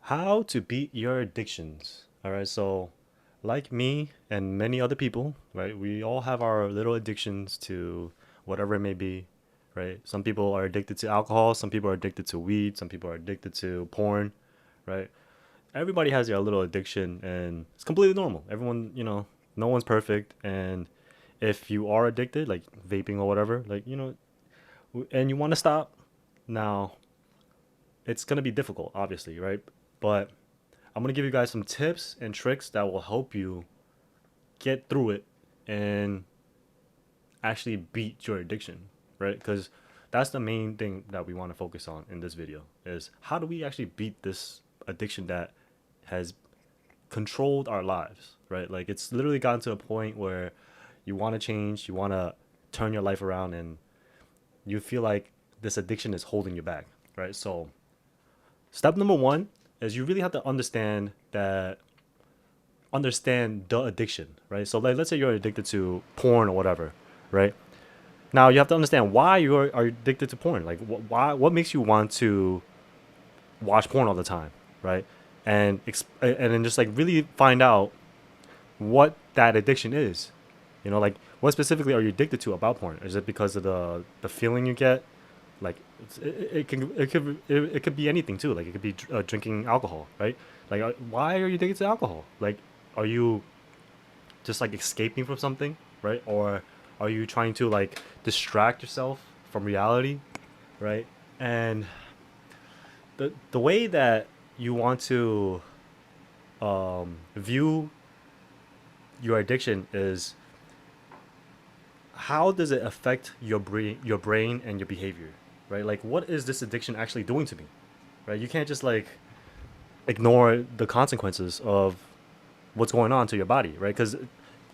How to beat your addictions. All right, so like me and many other people, right, we all have our little addictions to whatever it may be, right? Some people are addicted to alcohol, some people are addicted to weed, some people are addicted to porn, right? Everybody has their little addiction, and it's completely normal. Everyone, no one's perfect. And if you are addicted, like vaping or whatever, and you want to stop, now it's going to be difficult, obviously, right? But I'm gonna give you guys some tips and tricks that will help you get through it and actually beat your addiction, right? Because that's the main thing that we want to focus on in this video is how do we actually beat this addiction that has controlled our lives, right? Like it's literally gotten to a point where you want to change, you want to turn your life around, and you feel like this addiction is holding you back, right? So, step number one is you really have to understand the addiction, right? So like, let's say you're addicted to porn or whatever, right? Now you have to understand why you are addicted to porn. Like, what makes you want to watch porn all the time, right? And then just like really find out what that addiction is. Like what specifically are you addicted to about porn? Is it because of the feeling you get? Like it could be anything too. Like it could be drinking alcohol, right? Like why are you addicted to alcohol? Like are you just like escaping from something, right? Or are you trying to like distract yourself from reality, right? And the way that you want to view your addiction is how does it affect your brain and your behavior, right? Like what is this addiction actually doing to me, right? You can't just like ignore the consequences of what's going on to your body, right? Because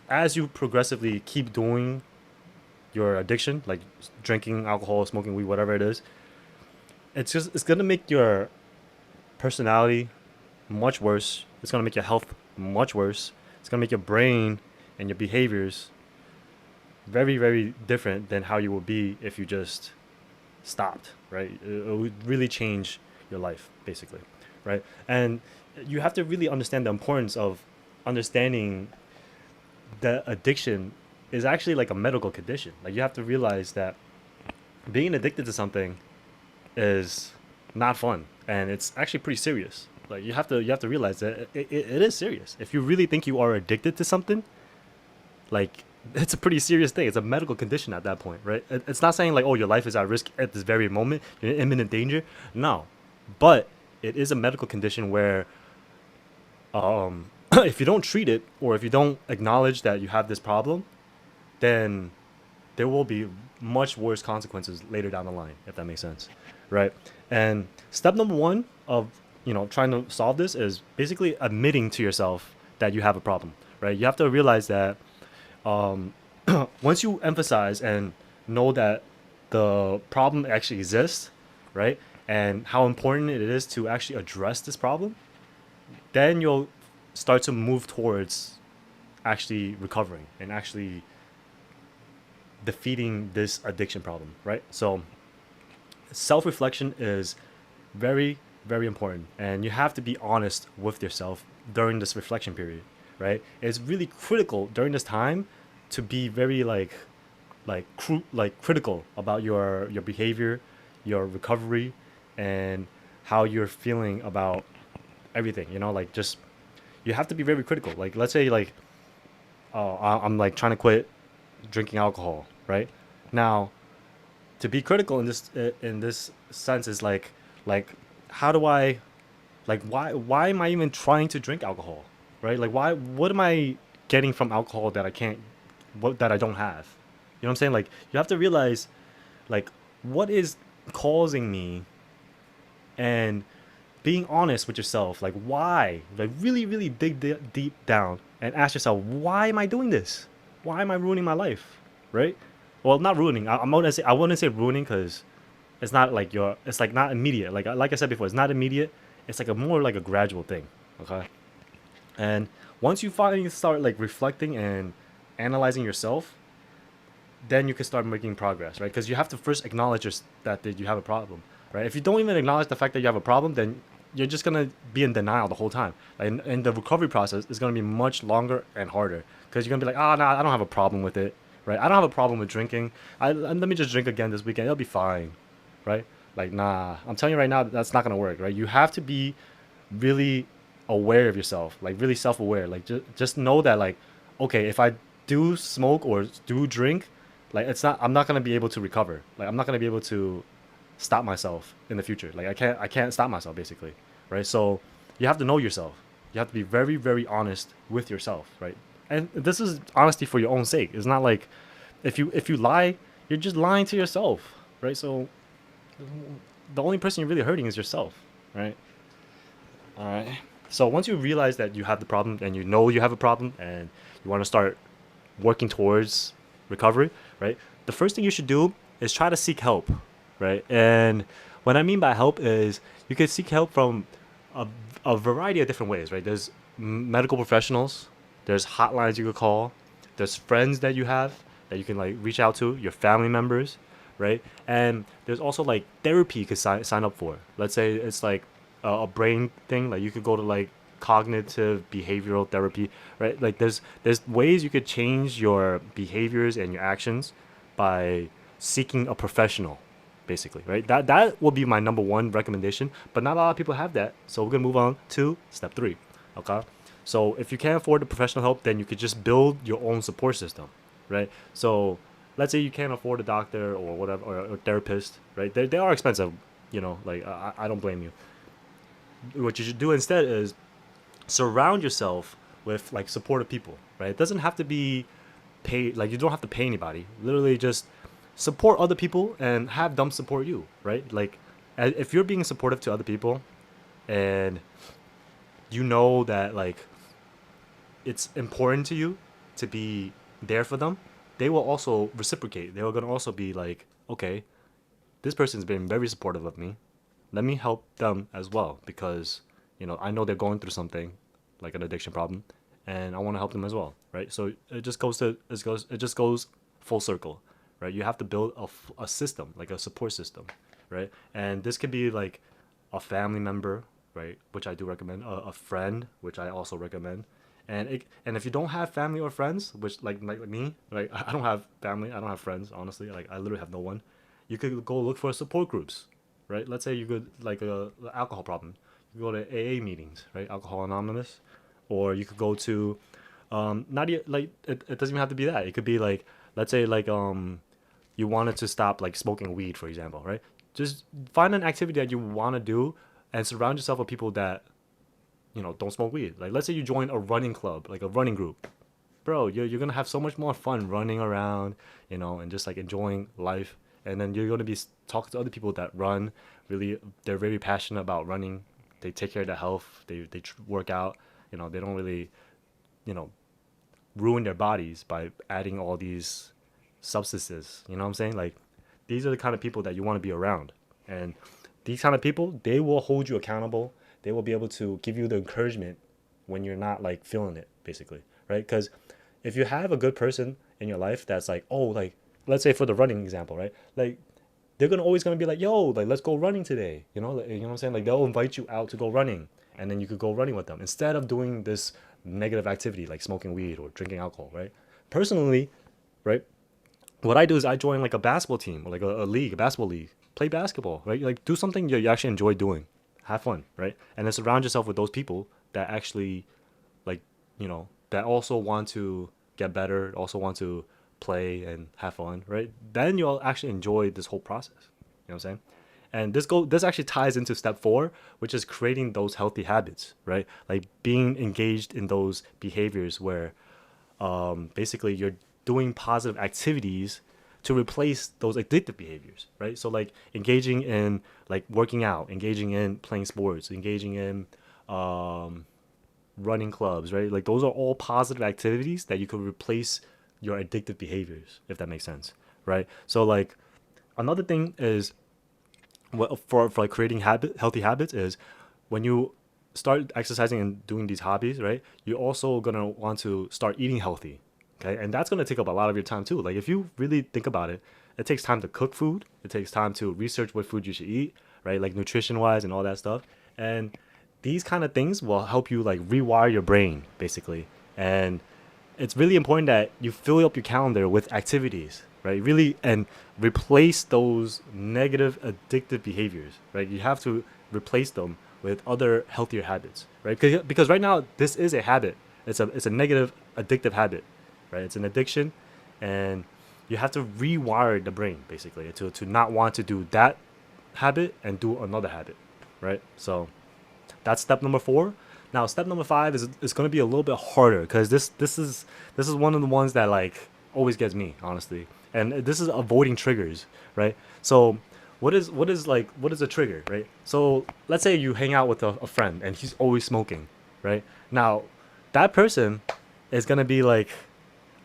as you progressively keep doing your addiction, like drinking alcohol, smoking weed, whatever it is, it's gonna make your personality much worse. It's gonna make your health much worse. It's gonna make your brain and your behaviors very, very different than how you would be if you just stopped, right? It would really change your life, basically, right? And you have to really understand the importance of understanding that addiction is actually like a medical condition. Like you have to realize that being addicted to something is not fun, and it's actually pretty serious. Like you have to realize that it is serious. If you really think you are addicted to something, like it's a pretty serious thing. It's a medical condition at that point, right? It's not saying like, oh, your life is at risk at this very moment, you're in imminent danger. No, but it is a medical condition where if you don't treat it or if you don't acknowledge that you have this problem, then there will be much worse consequences later down the line, if that makes sense, right? And step number one of trying to solve this is basically admitting to yourself that you have a problem, right? You have to realize that once you emphasize and know that the problem actually exists, right, and how important it is to actually address this problem, then you'll start to move towards actually recovering and actually defeating this addiction problem, right? So self reflection is very, very important. And you have to be honest with yourself during this reflection period, right? It's really critical during this time to be very like critical about your behavior, your recovery, and how you're feeling about everything. Like just you have to be very critical. Like let's say like I'm like trying to quit drinking alcohol, right? Now to be critical in this sense is like how do I like why am I even trying to drink alcohol, right? Like why what am I getting from alcohol that I can't what that I don't have? You know what I'm saying? Like you have to realize like what is causing me, and being honest with yourself, like why, like really really dig deep down and ask yourself, why am I doing this? Why am I ruining my life, right? Well, not ruining. I wouldn't say ruining because it's not like it's like not immediate. Like I said before, it's not immediate. It's like a more like a gradual thing. Okay. And once you finally start like reflecting and analyzing yourself, then you can start making progress, right? Because you have to first acknowledge that you have a problem, right? If you don't even acknowledge the fact that you have a problem, then you're just gonna be in denial the whole time. And the recovery process is gonna be much longer and harder because you're gonna be like, oh, nah, I don't have a problem with it, right? I don't have a problem with drinking. Let me just drink again this weekend. It'll be fine, right? Like, nah, I'm telling you right now, that's not gonna work, right? You have to be really aware of yourself, like really self-aware. Like, just know that, like, okay, if I do smoke or do drink, like, I'm not gonna be able to recover. Like, I'm not gonna be able to stop myself in the future. Like, I can't stop myself basically, right? So you have to know yourself. You have to be very, very honest with yourself, right? And this is honesty for your own sake. It's not like if you lie, you're just lying to yourself, right? So the only person you're really hurting is yourself, right? All right. So once you realize that you have the problem and you know you have a problem and you want to start working towards recovery, right? The first thing you should do is try to seek help, right? And what I mean by help is you can seek help from a, a variety of different ways, right? There's medical professionals, there's hotlines you could call, there's friends that you have that you can like reach out to, your family members, right? And there's also like therapy you could sign up for. Let's say it's like a brain thing, like you could go to like cognitive behavioral therapy, right? Like there's ways you could change your behaviors and your actions by seeking a professional, basically, right? That will be my number one recommendation, but not a lot of people have that. So we're gonna move on to step three. Okay. So if you can't afford the professional help, then you could just build your own support system, right? So let's say you can't afford a doctor or whatever or therapist, right? They are expensive, like I don't blame you. What you should do instead is surround yourself with like supportive people, right? It doesn't have to be paid, like you don't have to pay anybody. Literally just support other people and have them support you, right? Like if you're being supportive to other people and you know that like it's important to you to be there for them, they will also reciprocate. They're going to also be like, okay, this person's been very supportive of me. Let me help them as well because, I know they're going through something like an addiction problem and I want to help them as well, right? So it just goes full circle, right? You have to build a system, like a support system, right? And this could be like a family member, right, which I do recommend, a friend, which I also recommend. And if you don't have family or friends, which like me, like I don't have family, I don't have friends, honestly, like I literally have no one. You could go look for support groups, right? Let's say you could like a alcohol problem, you go to AA meetings, right? Alcohol Anonymous, or you could go to, not like it doesn't even have to be that. It could be like, let's say like you wanted to stop like smoking weed, for example, right? Just find an activity that you want to do and surround yourself with people that don't smoke weed. Like let's say you join a running club, like a running group, bro. You're gonna have so much more fun running around, and just like enjoying life. And then you're gonna be talking to other people that run. Really, they're very passionate about running. They take care of their health. They work out. They don't really, you know, ruin their bodies by adding all these substances. You know what I'm saying? Like these are the kind of people that you want to be around. And these kind of people, they will hold you accountable. They will be able to give you the encouragement when you're not like feeling it, basically, right? Because if you have a good person in your life that's like, oh, like let's say for the running example, right? Like they're gonna always gonna be like, yo, like let's go running today. You know what I'm saying? Like they'll invite you out to go running, and then you could go running with them instead of doing this negative activity like smoking weed or drinking alcohol, right? Personally, right? What I do is I join like a basketball team or like a league, a basketball league, play basketball, right? Like do something you actually enjoy doing, have fun, right? And then surround yourself with those people that actually like that also want to get better, also want to play and have fun, right? Then you'll actually enjoy this whole process. You know what I'm saying? And this actually ties into step four, which is creating those healthy habits, right? Like being engaged in those behaviors where basically you're doing positive activities to replace those addictive behaviors, right? So like engaging in like working out, engaging in playing sports, engaging in um, running clubs, right? Like those are all positive activities that you could replace your addictive behaviors, if that makes sense, right? So like another thing is what for like creating healthy habits is when you start exercising and doing these hobbies, right? You're also gonna want to start eating healthy, okay? And that's gonna take up a lot of your time too. Like if you really think about it, it takes time to cook food. It takes time to research what food you should eat, right? Like nutrition wise and all that stuff. And these kind of things will help you like rewire your brain basically. And it's really important that you fill up your calendar with activities, right? Really, and replace those negative addictive behaviors, right? You have to replace them with other healthier habits, right? Because right now this is a habit. It's a negative addictive habit, right? It's an addiction, and you have to rewire the brain basically to not want to do that habit and do another habit, right? So that's step number four. Now, step number five is going to be a little bit harder because this is one of the ones that like always gets me honestly, and this is avoiding triggers, right? So, what is a trigger, right? So let's say you hang out with a friend and he's always smoking, right? Now, that person is gonna be like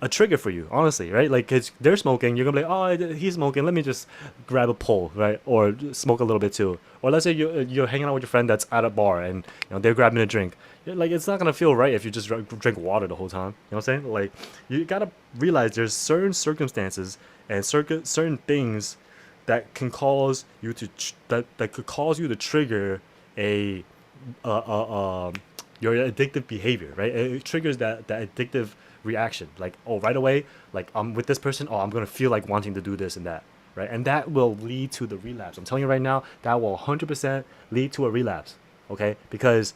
a trigger for you, honestly, right? Like, cause they're smoking, you're gonna be like, oh, he's smoking. Let me just grab a pull, right? Or smoke a little bit too. Or let's say you're hanging out with your friend that's at a bar and they're grabbing a drink. Like, it's not gonna feel right if you just drink water the whole time. You know what I'm saying? Like, you gotta realize there's certain circumstances and certain things that can cause you to that could cause you to trigger a uh, uh, um, your addictive behavior, right? It triggers that addictive reaction. Like, oh, right away, like I'm with this person, oh, I'm gonna feel like wanting to do this and that, right? And that will lead to the relapse. I'm telling you right now, that will 100% lead to a relapse, okay? Because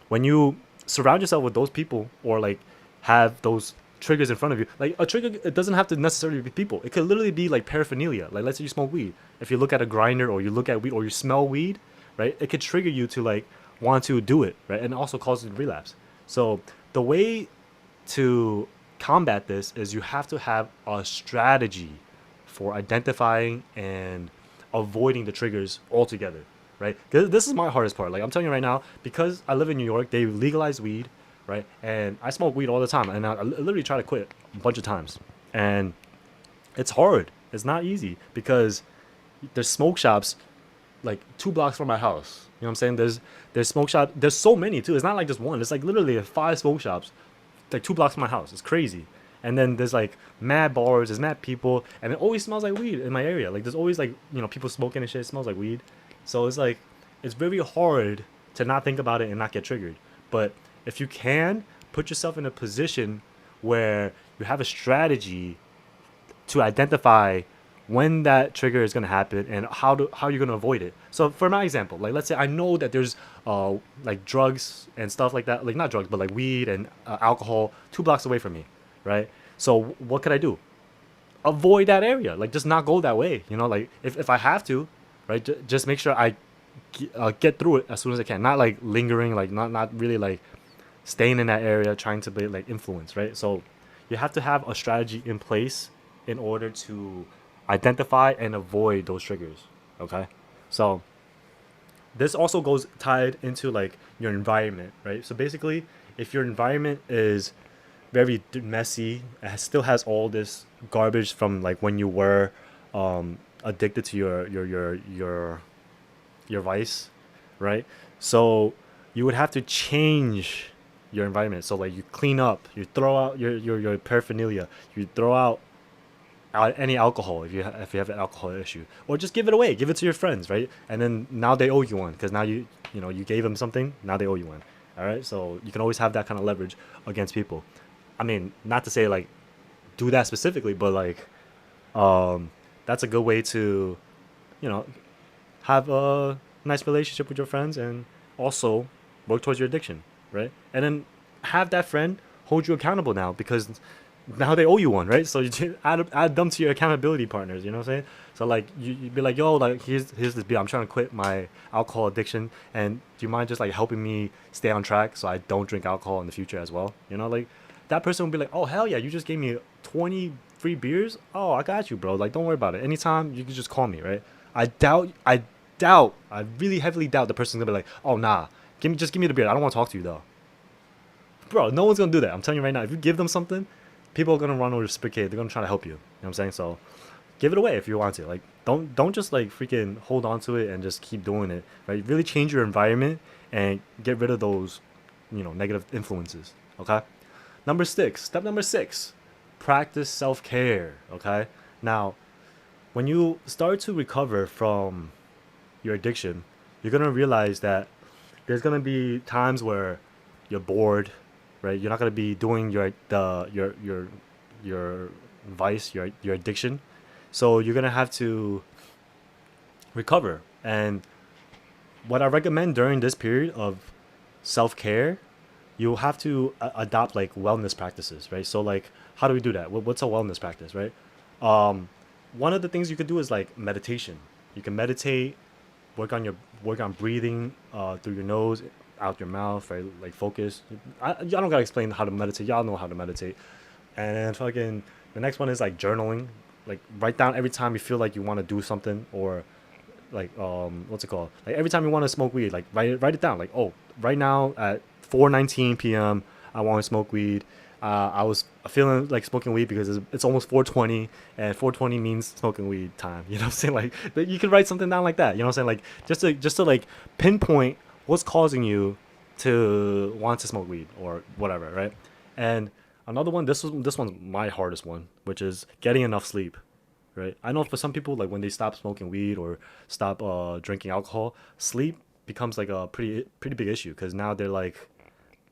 when you surround yourself with those people or like have those triggers in front of you, like a trigger, it doesn't have to necessarily be people. It could literally be like paraphernalia. Like, let's say you smoke weed. If you look at a grinder or you look at weed or you smell weed, right, it could trigger you to like want to do it, right, and also cause you to relapse. So the way to combat this is you have to have a strategy for identifying and avoiding the triggers altogether, right? This is my hardest part. Like, I'm telling you right now, because I live in New York, they legalize weed, right? And I smoke weed all the time, and I literally try to quit a bunch of times, and it's hard. It's not easy because there's smoke shops like 2 blocks from my house. You know what I'm saying? There's smoke shop. There's so many too. It's not like just one. It's like literally five smoke shops like 2 blocks from my house. It's crazy. And then there's like mad bars, there's mad people, and it always smells like weed in my area. Like, there's always like people smoking and shit. It smells like weed. So it's like it's very hard to not think about it and not get triggered. But if you can put yourself in a position where you have a strategy to identify when that trigger is going to happen and how you're going to avoid it. So for my example, like, let's say I know that there's like drugs and stuff like that, like not drugs but like weed and alcohol 2 blocks away from me, right? So what could I do? Avoid that area, like just not go that way, like if I have to, right, just make sure I get through it as soon as I can, not like lingering, like not really like staying in that area trying to be like influence, right? So you have to have a strategy in place in order to identify and avoid those triggers. Okay, so this also goes tied into like your environment, right? So basically, if your environment is very messy, it still has all this garbage from like when you were addicted to your vice, right? So you would have to change your environment. So like you clean up, you throw out your paraphernalia, you throw out any alcohol if you have an alcohol issue, or just give it away, give it to your friends, right? And then now they owe you one because now you gave them something, now they owe you one. All right, so you can always have that kind of leverage against people. I mean, not to say like do that specifically, but like that's a good way to you know have a nice relationship with your friends and also work towards your addiction, right? And then have that friend hold you accountable now because now they owe you one, right? So you add them to your accountability partners. You know what I'm saying? So like you'd be like, yo, like here's this beat. I'm trying to quit my alcohol addiction, and do you mind just like helping me stay on track so I don't drink alcohol in the future as well? Like that person would be like, oh hell yeah, you just gave me 20 free beers. Oh, I got you, bro. Like don't worry about it. Anytime you can just call me, right? I really heavily doubt the person's gonna be like, oh nah, give me the beer. I don't want to talk to you though, bro. No one's gonna do that. I'm telling you right now. If you give them something, people are gonna run or reciprocate. They're gonna try to help you. You know what I'm saying? So give it away if you want to. Like don't just like freaking hold on to it and just keep doing it. Right? Really change your environment and get rid of those, negative influences. Okay. Step number six, practice self care. Okay. Now, when you start to recover from your addiction, you're gonna realize that there's gonna be times where you're bored, right? You're not gonna be doing your vice, your addiction. So you're gonna have to recover. And what I recommend during this period of self care, you have to adopt like wellness practices, right? So like, how do we do that? What's a wellness practice, right? One of the things you could do is like meditation. You can meditate, work on breathing through your nose, out your mouth, right? Like focus. I don't gotta explain how to meditate. Y'all know how to meditate. And then fucking the next one is like journaling. Like write down every time you feel like you want to do something, or like what's it called? Like every time you want to smoke weed, like write it down. Like, oh, right now at 4:19 p.m. I want to smoke weed. I was feeling like smoking weed because it's almost 4:20, and 4:20 means smoking weed time. You know what I'm saying? Like you can write something down like that. You know what I'm saying? Like just to like pinpoint what's causing you to want to smoke weed or whatever, right? And another one, this one's my hardest one, which is getting enough sleep, right? I know for some people, like when they stop smoking weed or stop drinking alcohol, sleep becomes like a pretty big issue because now they're like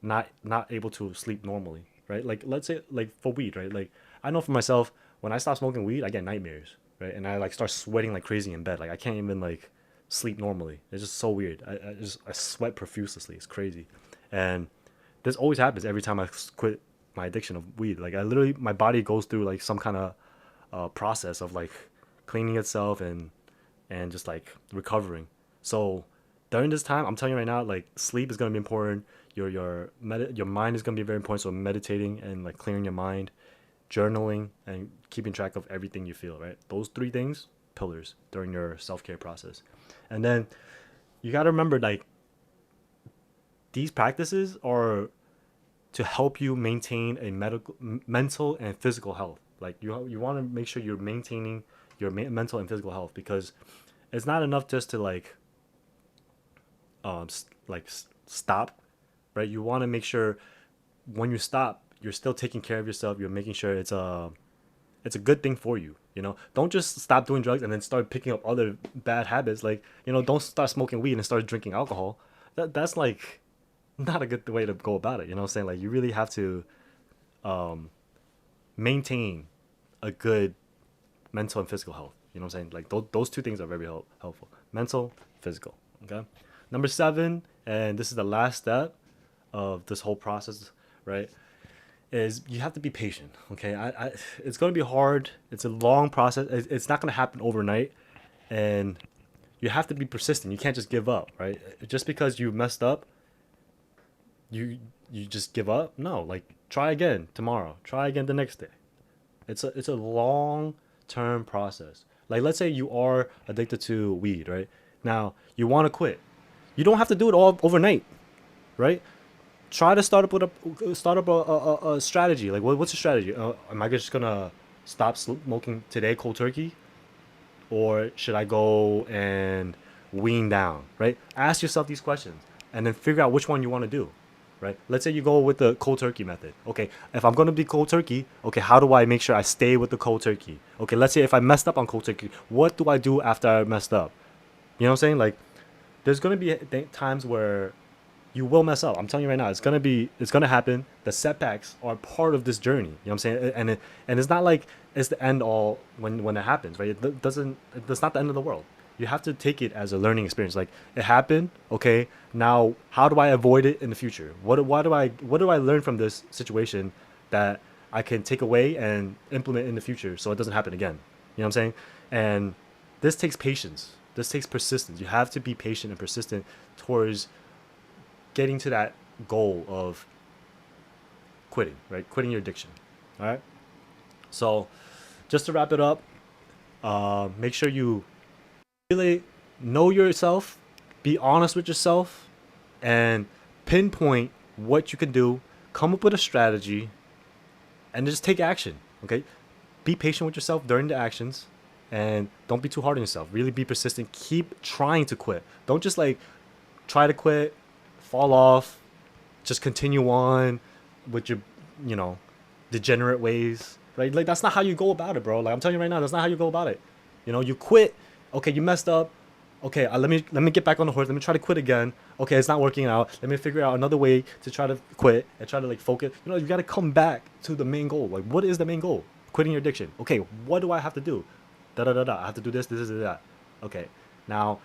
not able to sleep normally, right? Like let's say like for weed, right? Like I know for myself, when I stop smoking weed, I get nightmares, right? And I like start sweating like crazy in bed. Like I can't even like sleep normally. It's just so weird. I sweat profusely. It's crazy, and this always happens every time I quit my addiction of weed. Like I literally, my body goes through like some kind of process of like cleaning itself and just like recovering. So during this time, I'm telling you right now, like sleep is gonna be important. Your mind is gonna be very important. So meditating and like clearing your mind, journaling, and keeping track of everything you feel. Right, those three things, pillars during your self care process. And then you gotta remember like these practices are to help you maintain a mental and physical health. Like you want to make sure you're maintaining your mental and physical health, because it's not enough just to like stop, right? You want to make sure when you stop, you're still taking care of yourself. You're making sure it's a good thing for you. You know, don't just stop doing drugs and then start picking up other bad habits. Like, you know, don't start smoking weed and start drinking alcohol. That's like not a good way to go about it. You know what I'm saying? Like you really have to maintain a good mental and physical health. You know what I'm saying? Like those two things are very helpful. Mental, physical. Okay. Number seven, and this is the last step of this whole process, right? Is you have to be patient. Okay. It's gonna be hard. It's a long process. It's not gonna happen overnight, and you have to be persistent. You can't just give up, right? Just because you messed up, you just give up. No, like try again tomorrow. Try again the next day. It's a long term process. Like let's say you are addicted to weed, right? Now you want to quit. You don't have to do it all overnight, right? Try to start up a strategy. Like what's your strategy? Am I just gonna stop smoking today cold turkey, or should I go and wean down? Right? Ask yourself these questions and then figure out which one you want to do. Right? Let's say you go with the cold turkey method. Okay, if I'm gonna be cold turkey, okay, how do I make sure I stay with the cold turkey? Okay, let's say if I messed up on cold turkey, what do I do after I messed up? You know what I'm saying? Like, there's gonna be times where you will mess up. I'm telling you right now, it's gonna happen. The setbacks are part of this journey. You know what I'm saying? And it's not like it's the end all when it happens, right? It doesn't. It's not the end of the world. You have to take it as a learning experience. Like it happened, okay. Now, how do I avoid it in the future? What do I learn from this situation that I can take away and implement in the future so it doesn't happen again? You know what I'm saying? And this takes patience. This takes persistence. You have to be patient and persistent towards getting to that goal of quitting, right? Quitting your addiction. All right. So, just to wrap it up, make sure you really know yourself, be honest with yourself, and pinpoint what you can do. Come up with a strategy, and just take action. Okay. Be patient with yourself during the actions, and don't be too hard on yourself. Really be persistent. Keep trying to quit. Don't just like try to quit, fall off, just continue on with your, you know, degenerate ways, right? Like that's not how you go about it, bro. Like I'm telling you right now, that's not how you go about it. You know, you quit, okay, you messed up. Okay, let me get back on the horse. Let me try to quit again. Okay, it's not working out. Let me figure out another way to try to quit and try to like focus. You got to come back to the main goal. Like, what is the main goal? Quitting your addiction. Okay, what do I have to do? Da da da da. I have to do this, that. Okay, now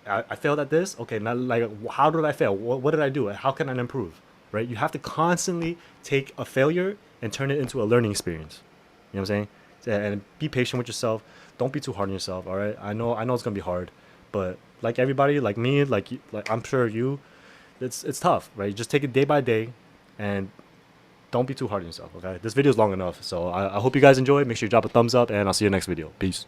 I failed at this. Okay, now like how did I fail? What did I do? How can I improve? Right? You have to constantly take a failure and turn it into a learning experience. You know what I'm saying? And be patient with yourself. Don't be too hard on yourself. All right. I know it's gonna be hard, but like everybody, like me, like I'm sure you, it's tough, right? Just take it day by day, and don't be too hard on yourself. Okay. This video is long enough, so I hope you guys enjoy. Make sure you drop a thumbs up, and I'll see you next video. Peace.